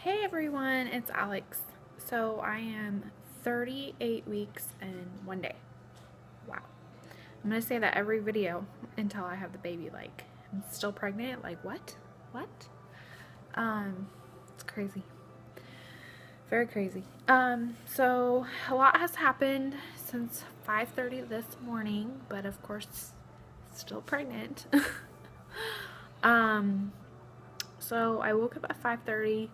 Hey everyone, it's Alex. So I am 38 weeks and 1 day. Wow. I'm gonna say that every video until I have the baby. Like, I'm still pregnant. Like, what? What? It's crazy. Very crazy. So a lot has happened since 5:30 this morning, but of course, still pregnant. um, so I woke up at 5:30.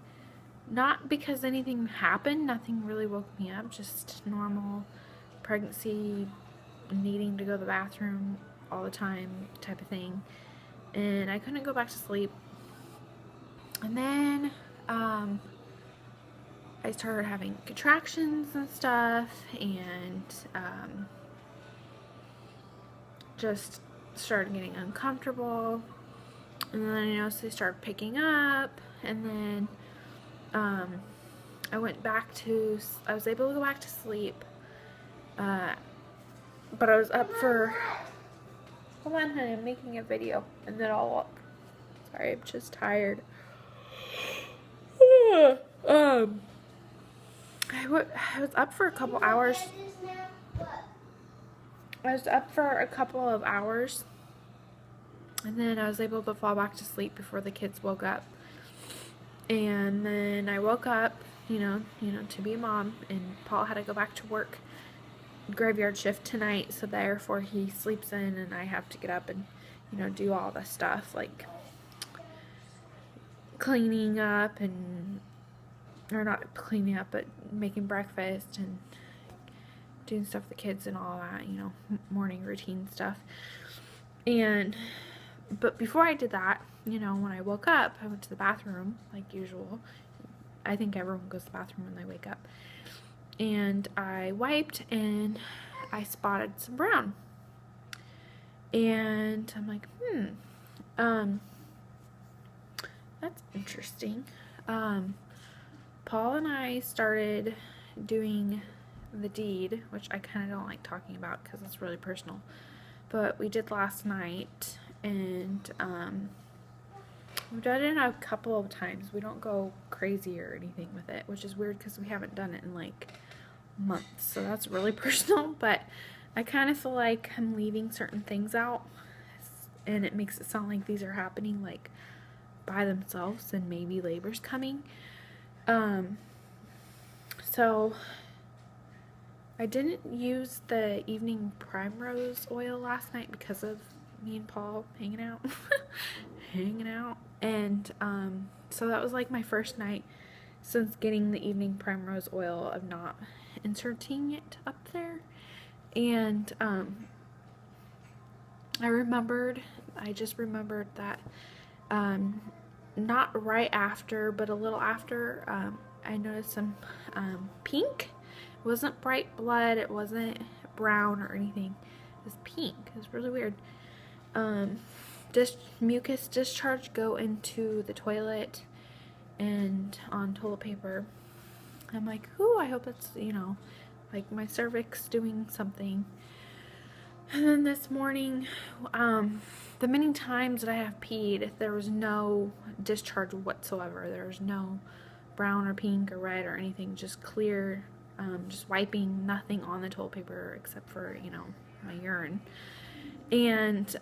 Not because anything happened, nothing really woke me up, just normal pregnancy, needing to go to the bathroom all the time type of thing. And I couldn't go back to sleep. And then I started having contractions and stuff, and just started getting uncomfortable. And then I noticed they started picking up, and then I was able to go back to sleep, but I was up for, hold on honey, I'm making a video, and then sorry, I'm just tired. I was up for a couple hours. I was up for a couple of hours, and then I was able to fall back to sleep before the kids woke up. And then I woke up, to be a mom, and Paul had to go back to work, graveyard shift tonight, so therefore he sleeps in, and I have to get up and, do all the stuff, like cleaning up or not cleaning up, but making breakfast and doing stuff with the kids and all that, morning routine stuff. But before I did that, when I woke up, I went to the bathroom like usual. I think everyone goes to the bathroom when they wake up. And I wiped, and I spotted some brown. And I'm like, that's interesting. Paul and I started doing the deed, which I kind of don't like talking about because it's really personal. But we did last night, and we've done it a couple of times. We don't go crazy or anything with it, which is weird because we haven't done it in like months. So that's really personal, but I kind of feel like I'm leaving certain things out, and it makes it sound like these are happening like by themselves and maybe labor's coming. So I didn't use the evening primrose oil last night because of me and Paul hanging out. And so that was like my first night since getting the evening primrose oil of not inserting it up there. And I just remembered that not right after, but a little after, I noticed some pink. It wasn't bright blood, it wasn't brown or anything. It was pink. It was really weird. Mucus discharge go into the toilet and on toilet paper. I'm like, ooh, I hope that's, like my cervix doing something. And then this morning, the many times that I have peed, there was no discharge whatsoever. There was no brown or pink or red or anything, just clear, just wiping, nothing on the toilet paper except for, my urine. And,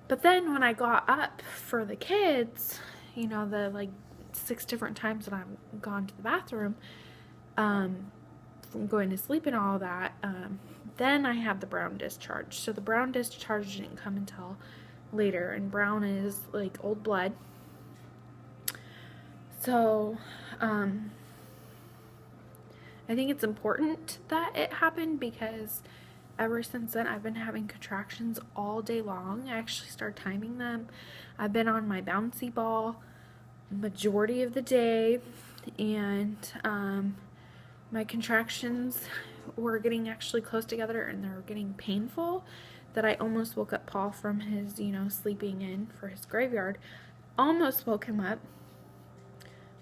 but then when I got up for the kids, the like 6 different times that I've gone to the bathroom, from going to sleep and all that, then I have the brown discharge. So the brown discharge didn't come until later, and brown is like old blood. So I think it's important that it happened because ever since then I've been having contractions all day long. I actually started timing them. I've been on my bouncy ball majority of the day, and my contractions were getting actually close together, and they were getting painful that I almost woke up Paul from his, sleeping in for his graveyard. Almost woke him up,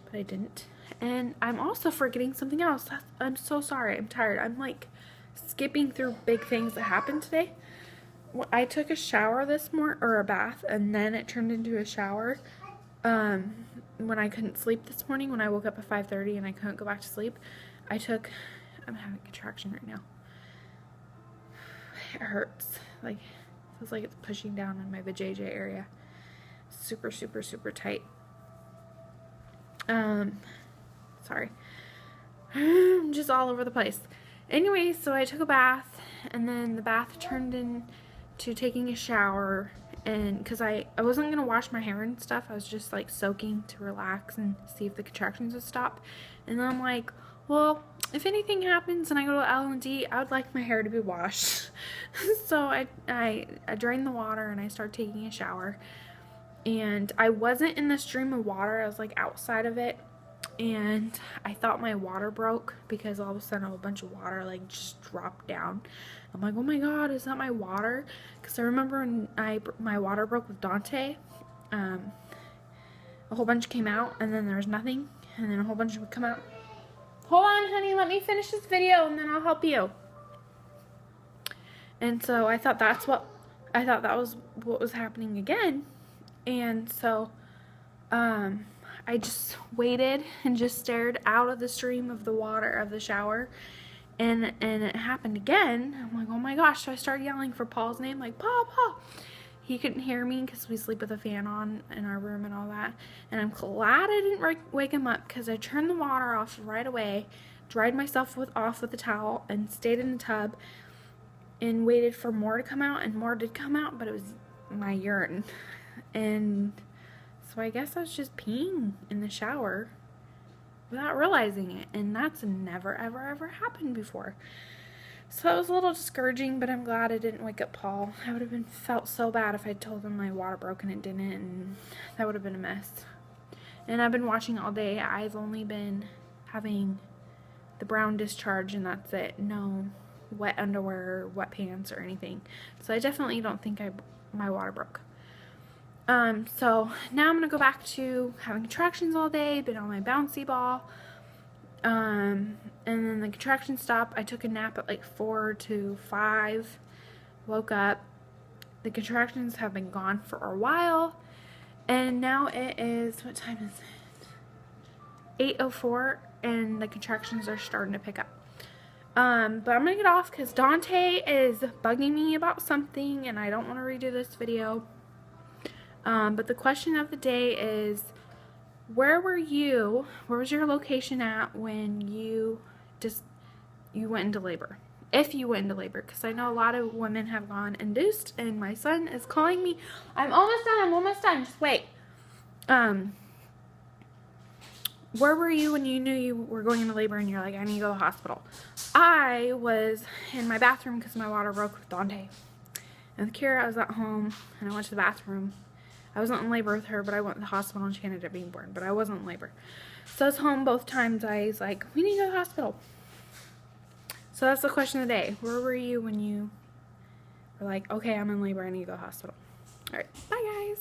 but I didn't. And I'm also forgetting something else. I'm so sorry. I'm tired. I'm like skipping through big things that happened today. I took a shower this morning, or a bath, and then it turned into a shower. when I couldn't sleep this morning, when I woke up at 5:30 and I couldn't go back to sleep, I'm having a contraction right now. It hurts. Like, it feels like it's pushing down in my vajayjay area. Super, super, super tight. Sorry. I'm just all over the place. Anyway, so I took a bath, and then the bath turned into taking a shower, and because I wasn't going to wash my hair and stuff, I was just like soaking to relax and see if the contractions would stop. And then I'm like, well, if anything happens and I go to L&D, I would like my hair to be washed. So I drained the water and I started taking a shower. And I wasn't in the stream of water, I was like outside of it. And I thought my water broke because all of a sudden a bunch of water like just dropped down. I'm like, oh my god, is that my water? Because I remember when my water broke with Dante, a whole bunch came out and then there was nothing, and then a whole bunch would come out. Hold on, honey, let me finish this video and then I'll help you. And so I thought that was what was happening again. And so I just waited and just stared out of the stream of the water of the shower, and it happened again. I'm like, oh my gosh. So I started yelling for Paul's name, like, Paul, Paul. He couldn't hear me because we sleep with a fan on in our room and all that. And I'm glad I didn't wake him up, because I turned the water off right away, dried myself off with a towel, and stayed in the tub and waited for more to come out, and more did come out, but it was my urine. And so I guess I was just peeing in the shower without realizing it, and that's never ever ever happened before. So that was a little discouraging, but I'm glad I didn't wake up Paul. I would have felt so bad if I told him my water broke and it didn't, and that would have been a mess. And I've been watching all day. I've only been having the brown discharge, and that's it. No wet underwear, wet pants, or anything. So I definitely don't think my water broke. So now I'm going to go back to having contractions all day, been on my bouncy ball, and then the contractions stopped. I took a nap at like 4 to 5, woke up, the contractions have been gone for a while, and now it is, what time is it? 8:04, and the contractions are starting to pick up. But I'm going to get off because Dante is bugging me about something, and I don't want to redo this video. But the question of the day is, where were you? Where was your location at when you went into labor? If you went into labor, because I know a lot of women have gone induced, and my son is calling me. I'm almost done, just wait. Where were you when you knew you were going into labor and you're like, I need to go to the hospital? I was in my bathroom because my water broke with Dante. And with Kira, I was at home, and I went to the bathroom. I wasn't in labor with her, but I went to the hospital and she ended up being born, but I wasn't in labor. So I was home both times. I was like, we need to go to the hospital. So that's the question of the day. Where were you when you were like, okay, I'm in labor, I need to go to the hospital? All right, bye guys.